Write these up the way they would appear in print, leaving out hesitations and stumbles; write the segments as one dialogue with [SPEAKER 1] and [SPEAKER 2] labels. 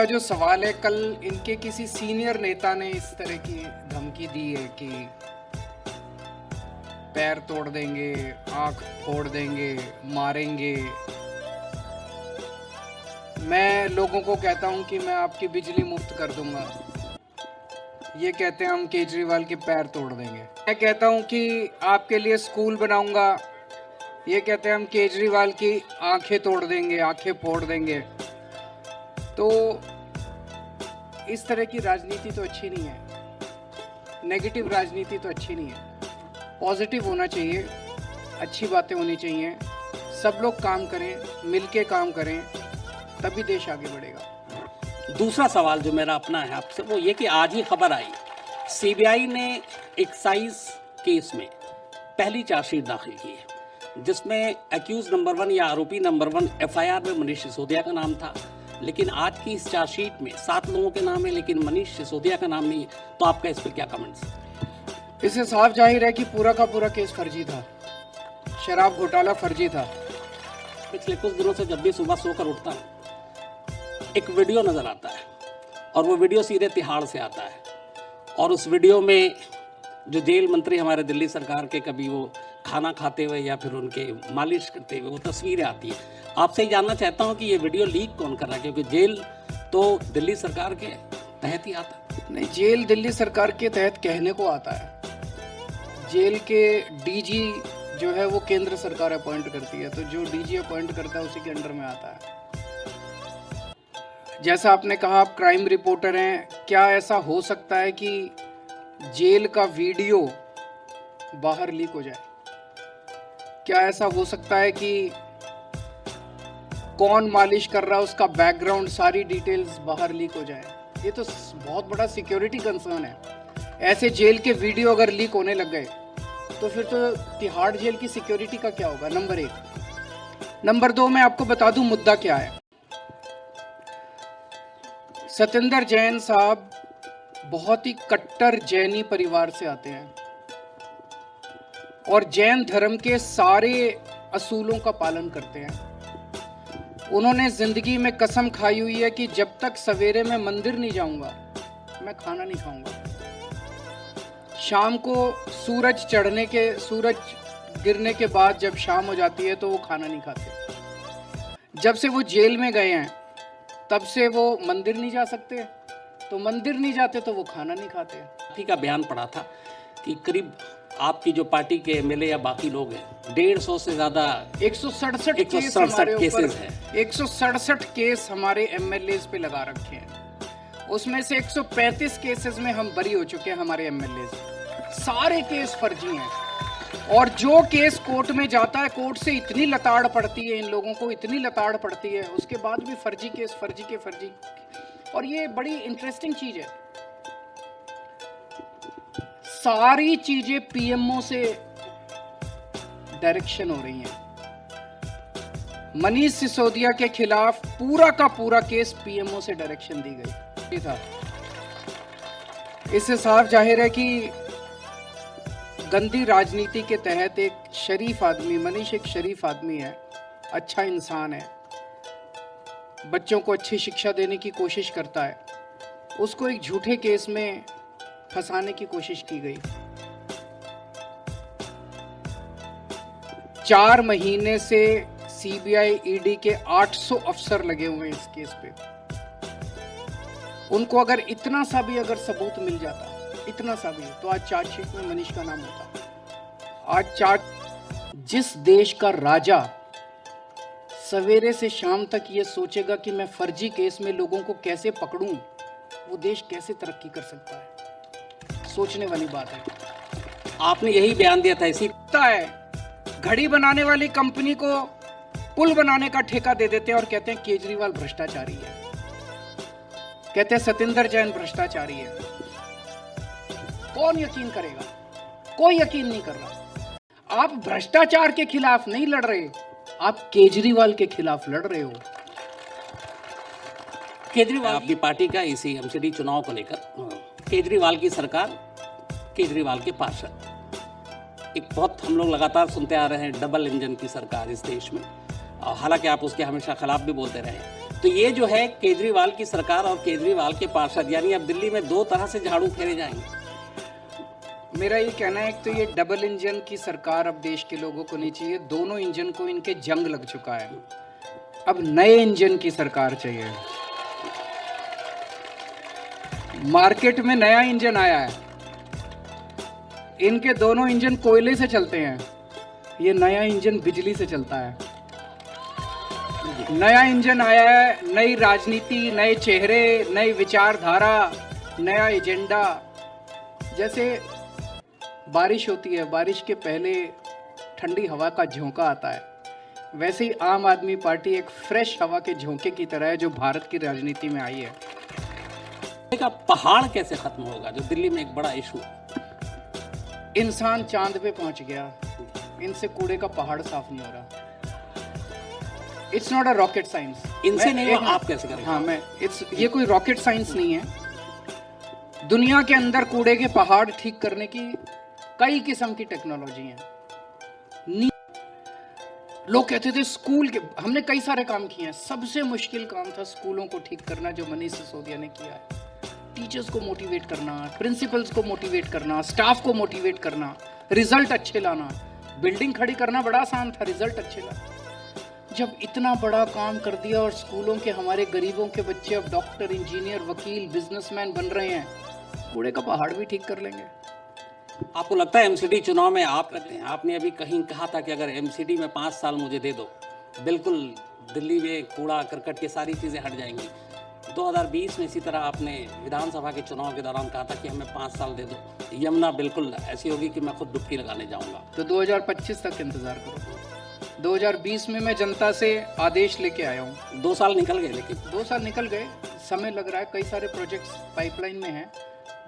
[SPEAKER 1] आपका जो सवाल है, कल इनके किसी सीनियर नेता ने इस तरह की धमकी दी है कि पैर तोड़ देंगे, आंख फोड़ देंगे, मारेंगे। मैं लोगों को कहता हूं कि मैं आपकी बिजली मुफ्त कर दूंगा। ये कहते हैं हम केजरीवाल के पैर तोड़ देंगे। मैं कहता हूं कि आपके लिए स्कूल बनाऊंगा। ये कहते हैं हम केजरीवाल की आंखें तोड़ देंगे, आंखें फोड़ देंगे। तो इस तरह की राजनीति तो अच्छी नहीं है। नेगेटिव राजनीति तो अच्छी नहीं है। पॉजिटिव होना चाहिए, अच्छी बातें होनी चाहिए, सब लोग काम करें, मिलके काम करें, तभी देश आगे बढ़ेगा।
[SPEAKER 2] दूसरा सवाल जो मेरा अपना है आपसे वो ये कि आज ही खबर आई, सीबीआई ने एक्साइज केस में पहली चार्जशीट दाखिल की है, जिसमें एक्यूज नंबर 1 या आरोपी नंबर 1 एफआईआर में मनीष सिसोदिया का नाम था। लेकिन आज की इस चार्जशीट में 7 लोगों के नाम है, लेकिन मनीष सिसोदिया का नाम नहीं है। तो आपका इस पर क्या कमेंट्स?
[SPEAKER 1] इससे साफ जाहिर है कि पूरा का पूरा केस फर्जी था। शराब घोटाला फर्जी था।
[SPEAKER 2] पिछले कुछ दिनों से जब भी सुबह सोकर उठता हूँ, एक वीडियो नजर आता है और वो वीडियो सीधे तिहाड़ से आता है। और उस वीडियो में जो जेल मंत्री हमारे दिल्ली सरकार के, कभी वो खाना खाते हुए या फिर उनके मालिश करते हुए वो तस्वीरें आती है। आपसे ही जानना चाहता हूँ कि ये वीडियो लीक कौन कर रहा है, क्योंकि जेल तो दिल्ली सरकार के तहत ही आता है।
[SPEAKER 1] नहीं, जेल दिल्ली सरकार के तहत कहने को आता है। जेल के डीजी जो है वो केंद्र सरकार अपॉइंट करती है, तो जो डीजी अपॉइंट करता है उसी के अंडर में आता है। जैसा आपने कहा, आप क्राइम रिपोर्टर हैं, क्या ऐसा हो सकता है कि जेल का वीडियो बाहर लीक हो जाए? क्या ऐसा हो सकता है कि कौन मालिश कर रहा है उसका बैकग्राउंड, सारी डिटेल्स बाहर लीक हो जाए? ये तो बहुत बड़ा सिक्योरिटी कंसर्न है। ऐसे जेल के वीडियो अगर लीक होने लग गए तो फिर तो तिहाड़ जेल की सिक्योरिटी का क्या होगा? नंबर 1। नंबर 2, मैं आपको बता दूं मुद्दा क्या है। सत्येंद्र जैन साहब बहुत ही कट्टर जैनी परिवार से आते हैं और जैन धर्म के सारे असूलों का पालन करते हैं। उन्होंने जिंदगी में कसम खाई हुई है कि जब तक सवेरे मैं मंदिर नहीं जाऊंगा मैं खाना नहीं खाऊंगा। शाम को सूरज गिरने के बाद जब शाम हो जाती है तो वो खाना नहीं खाते। जब से वो जेल में गए हैं तब से वो मंदिर नहीं जा सकते, तो मंदिर नहीं जाते तो वो खाना नहीं खाते।
[SPEAKER 2] पार्टी का बयान पड़ा था कि करीब आपकी जो पार्टी के एमएलए या बाकी लोग हैं, 150 से ज्यादा
[SPEAKER 1] 167 केस हमारे ऊपर है। 167 केस हमारे एमएलए पे लगा रखे हैं। उसमें से 135 केसेस में हम बरी हो चुके हैं। हमारे एमएलए सारे केस फर्जी हैं। और जो केस कोर्ट में जाता है, कोर्ट से इतनी लताड़ पड़ती है, इन लोगों को इतनी लताड़ पड़ती है, उसके बाद भी फर्जी केस, फर्जी के फर्जी। और ये बड़ी इंटरेस्टिंग चीज है, सारी चीजें पीएमओ से डायरेक्शन हो रही हैं। मनीष सिसोदिया के खिलाफ पूरा का पूरा केस पीएमओ से डायरेक्शन दी गई था। इससे साफ जाहिर है कि गंदी राजनीति के तहत एक शरीफ आदमी, मनीष एक शरीफ आदमी है, अच्छा इंसान है, बच्चों को अच्छी शिक्षा देने की कोशिश करता है, उसको एक झूठे केस में फंसाने की कोशिश की गई। 4 महीने से सीबीआई ईडी के 800 अफसर लगे हुए हैं इस केस पे। उनको अगर इतना सा भी अगर सबूत मिल जाता, इतना सा भी, तो आज चार्जशीट में मनीष का नाम होता। जिस देश का राजा सवेरे से शाम तक ये सोचेगा कि मैं फर्जी केस में लोगों को कैसे पकड़ूं, वो देश कैसे तरक्की कर सकता है? सोचने वाली बात है।
[SPEAKER 2] आपने यही बयान दिया था। इसी
[SPEAKER 1] घड़ी बनाने वाली कंपनी को पुल बनाने का ठेका दे देते हैं और कहते हैं केजरीवाल भ्रष्टाचारी है, कहते हैं सत्येंद्र जैन भ्रष्टाचारी है। कौन यकीन करेगा? कोई यकीन नहीं कर रहा। आप भ्रष्टाचार के खिलाफ नहीं लड़ रहे, आप केजरीवाल के खिलाफ लड़ रहे हो।
[SPEAKER 2] केजरीवाल आपकी पार्टी का इसी एमसीडी चुनाव को लेकर केजरीवाल की सरकार, केजरीवाल के पार्षद, एक बहुत हम लोग लगातार सुनते आ रहे हैं, डबल इंजन की सरकार इस देश में। हालांकि आप उसके हमेशा खिलाफ भी बोलते रहे, तो ये जो है केजरीवाल की सरकार और केजरीवाल के पार्षद, यानी अब दिल्ली में दो तरह से झाड़ू फेरे जाएंगे।
[SPEAKER 1] मेरा ये कहना है, एक तो ये डबल इंजन की सरकार अब देश के लोगों को नहीं चाहिए, दोनों इंजन को इनके जंग लग चुका है, अब नए इंजन की सरकार चाहिए। मार्केट में नया इंजन आया है, इनके दोनों इंजन कोयले से चलते हैं, ये नया इंजन बिजली से चलता है। नया इंजन आया है, नई राजनीति, नए चेहरे, नई विचारधारा, नया एजेंडा। जैसे बारिश होती है, बारिश के पहले ठंडी हवा का झोंका आता है, वैसे ही आम आदमी पार्टी एक फ्रेश हवा के झोंके की तरह है जो भारत की राजनीति में आई है।
[SPEAKER 2] का पहाड़ कैसे खत्म होगा जो दिल्ली में एक बड़ा इशू है?
[SPEAKER 1] इंसान चांद पे पहुंच गया, इनसे कूड़े का पहाड़ साफ नहीं हो रहा। It's not a rocket science.
[SPEAKER 2] इनसे नहीं हुआ, आप कैसे करेंगे?
[SPEAKER 1] हाँ, ये कोई रॉकेट साइंस नहीं है। दुनिया के अंदर कूड़े के पहाड़ ठीक करने की कई किस्म की टेक्नोलॉजी है। लोग कहते थे स्कूल के, हमने कई सारे काम किए हैं, सबसे मुश्किल काम था स्कूलों को ठीक करना जो मनीष सिसोदिया ने किया है। टीचर्स को मोटिवेट करना, प्रिंसिपल्स को मोटिवेट करना, स्टाफ को मोटिवेट करना, रिजल्ट अच्छे लाना। बिल्डिंग खड़ी करना बड़ा आसान था, रिजल्ट अच्छे लाना। जब इतना बड़ा काम कर दिया और स्कूलों के हमारे गरीबों के बच्चे अब डॉक्टर, इंजीनियर, वकील, बिजनेसमैन बन रहे हैं, कूड़े का पहाड़ भी ठीक कर लेंगे।
[SPEAKER 2] आपको लगता है एमसीडी चुनाव में आप करते हैं? आपने अभी कहीं कहा था कि अगर एमसीडी में 5 साल मुझे दे दो, बिल्कुल दिल्ली में कूड़ा करकट की सारी चीज़ें हट जाएंगी। 2020 में इसी तरह आपने विधानसभा के चुनाव के दौरान कहा था कि हमें 5 साल दे दो, यमुना बिल्कुल ऐसी होगी कि मैं खुद डुबकी लगाने जाऊंगा।
[SPEAKER 1] तो 2025 तक इंतजार करो। 2020 में मैं जनता से आदेश लेके आया हूँ।
[SPEAKER 2] 2 साल निकल गए, लेकिन
[SPEAKER 1] 2 साल निकल गए, समय लग रहा है, कई सारे प्रोजेक्ट्स पाइपलाइन में हैं।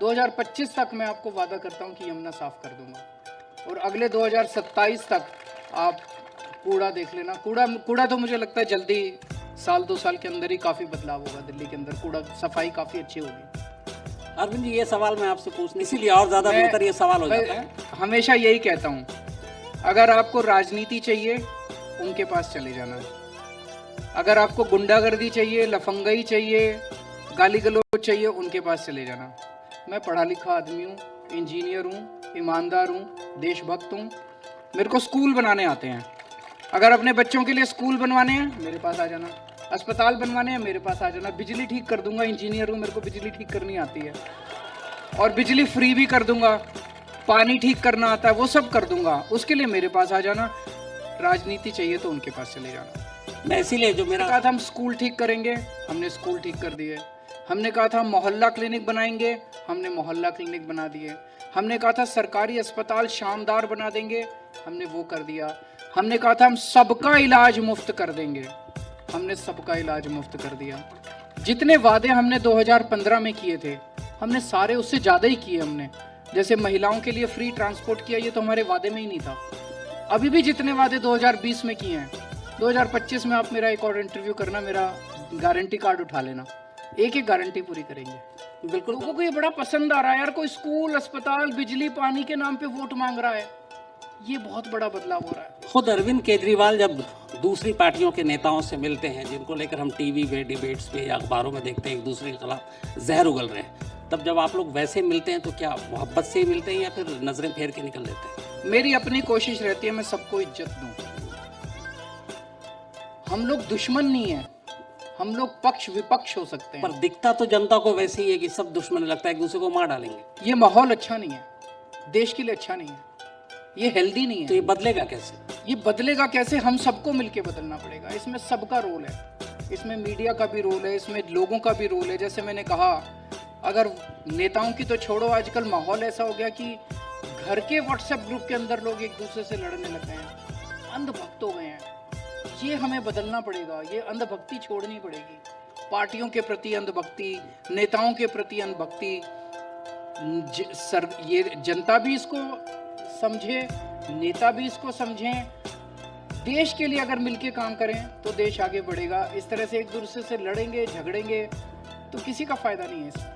[SPEAKER 1] 2025 तक मैं आपको वादा करता हूँ कि यमुना साफ कर दूंगा, और अगले 2027 तक आप कूड़ा देख लेना। कूड़ा तो मुझे लगता है जल्दी 1-2 साल के अंदर ही काफ़ी बदलाव होगा दिल्ली के अंदर, कूड़ा सफाई काफ़ी अच्छी होगी।
[SPEAKER 2] अरविंद जी, ये सवाल मैं आपसे पूछने इसीलिए और ज़्यादा बेहतर ये सवाल हो जाता है।
[SPEAKER 1] हमेशा यही कहता हूँ, अगर आपको राजनीति चाहिए उनके पास चले जाना, अगर आपको गुंडागर्दी चाहिए, लफंगई चाहिए, गाली गलौज चाहिए, उनके पास चले जाना। मैं पढ़ा लिखा आदमी हूँ, इंजीनियर हूँ, ईमानदार हूँ, देशभक्त हूँ, मेरे को स्कूल बनाने आते हैं। अगर अपने बच्चों के लिए स्कूल बनवाने हैं मेरे पास आ जाना, अस्पताल बनवाने हैं मेरे पास आ जाना, बिजली ठीक कर दूंगा, इंजीनियर हूँ, मेरे को बिजली ठीक करनी आती है, और बिजली फ्री भी कर दूंगा, पानी ठीक करना आता है, वो सब कर दूंगा, उसके लिए मेरे पास आ जाना। राजनीति चाहिए तो उनके पास चले जाना।
[SPEAKER 2] मैं इसीलिए जो मेरा
[SPEAKER 1] कहा था हम स्कूल ठीक करेंगे, हमने स्कूल ठीक कर दिए। हमने कहा था मोहल्ला क्लिनिक बनाएंगे, हमने मोहल्ला क्लिनिक बना दिए। हमने कहा था सरकारी अस्पताल शानदार बना देंगे, हमने वो कर दिया। हमने कहा था हम सबका इलाज मुफ्त कर देंगे, हमने सबका इलाज मुफ्त कर दिया। जितने वादे हमने 2015 में किए थे, हमने सारे उससे ज़्यादा ही किए हमने। जैसे महिलाओं के लिए फ्री ट्रांसपोर्ट किया, ये तो हमारे वादे में ही नहीं था। अभी भी जितने वादे 2020 में किए हैं, 2025 में आप मेरा एक और इंटरव्यू करना, मेरा गारंटी कार्ड उठा लेना, एक एक गारंटी पूरी करेंगे।
[SPEAKER 2] बिल्कुल।
[SPEAKER 1] लोगों को ये बड़ा पसंद आ रहा है यार, कोई स्कूल, अस्पताल, बिजली, पानी के नाम पे वोट मांग रहा है, ये बहुत बड़ा बदलाव हो रहा है।
[SPEAKER 2] खुद अरविंद केजरीवाल जब दूसरी पार्टियों के नेताओं से मिलते हैं, जिनको लेकर हम टीवी पे, डिबेट्स पे या अखबारों में देखते हैं एक दूसरे के खिलाफ जहर उगल रहे हैं, तब जब आप लोग वैसे मिलते हैं तो क्या मोहब्बत से ही मिलते हैं या फिर नजरें फेर के निकल देते हैं?
[SPEAKER 1] मेरी अपनी कोशिश रहती है मैं सबको इज्जत दूं। हम लोग दुश्मन नहीं है, हम लोग पक्ष विपक्ष हो सकते हैं,
[SPEAKER 2] पर दिखता तो जनता को वैसे ही है कि सब दुश्मन, लगता है एक दूसरे को मार डालेंगे।
[SPEAKER 1] ये माहौल अच्छा नहीं है, देश के लिए अच्छा नहीं है, ये हेल्दी नहीं है।
[SPEAKER 2] तो ये बदलेगा कैसे?
[SPEAKER 1] ये बदलेगा कैसे? हम सबको मिलके बदलना पड़ेगा। इसमें सबका रोल है, इसमें मीडिया का भी रोल है, इसमें लोगों का भी रोल है। जैसे मैंने कहा, अगर नेताओं की तो छोड़ो, आजकल माहौल ऐसा हो गया कि घर के व्हाट्सएप ग्रुप के अंदर लोग एक दूसरे से लड़ने लग गए हैं, अंधभक्त हो गए हैं। ये हमें बदलना पड़ेगा, ये अंधभक्ति छोड़नी पड़ेगी। पार्टियों के प्रति अंधभक्ति, नेताओं के प्रति अंधभक्ति, ये जनता भी इसको समझे, नेता भी इसको समझें। देश के लिए अगर मिलके काम करें तो देश आगे बढ़ेगा। इस तरह से एक दूसरे से लड़ेंगे, झगड़ेंगे तो किसी का फायदा नहीं है इसमें।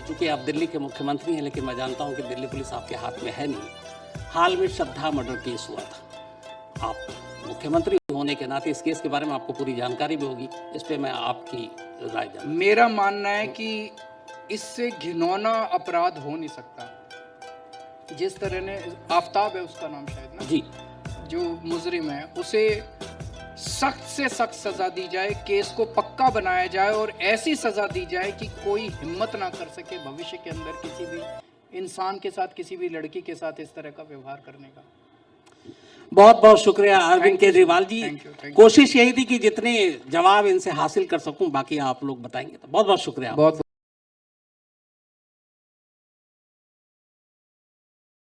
[SPEAKER 2] चूंकि आप दिल्ली के मुख्यमंत्री हैं, लेकिन मैं जानता हूं कि दिल्ली पुलिस आपके हाथ में है नहीं। हाल में श्रद्धा मर्डर केस हुआ था, आप मुख्यमंत्री होने के नाते इस केस के बारे में आपको पूरी जानकारी भी होगी, इस पे मैं आपकी राय जानना।
[SPEAKER 1] मेरा मानना है कि इससे घिनौना अपराध हो नहीं सकता। जिस तरह ने आफ्ताब है उसका नाम शायद ना,
[SPEAKER 2] जी,
[SPEAKER 1] जो मुजरिम है, उसे सख्त से सख्त सजा दी जाए, केस को पक्का बनाया जाए और ऐसी सजा दी जाए कि कोई हिम्मत ना कर सके भविष्य के अंदर किसी भी इंसान के साथ, किसी भी लड़की के साथ इस तरह का व्यवहार करने का।
[SPEAKER 2] बहुत बहुत शुक्रिया अरविंद केजरीवाल जी।
[SPEAKER 1] Thank you.
[SPEAKER 2] कोशिश यही थी कि जितने जवाब इनसे हासिल कर सकूं, बाकी आप लोग बताएंगे। तो बहुत बहुत शुक्रिया।
[SPEAKER 1] बहुत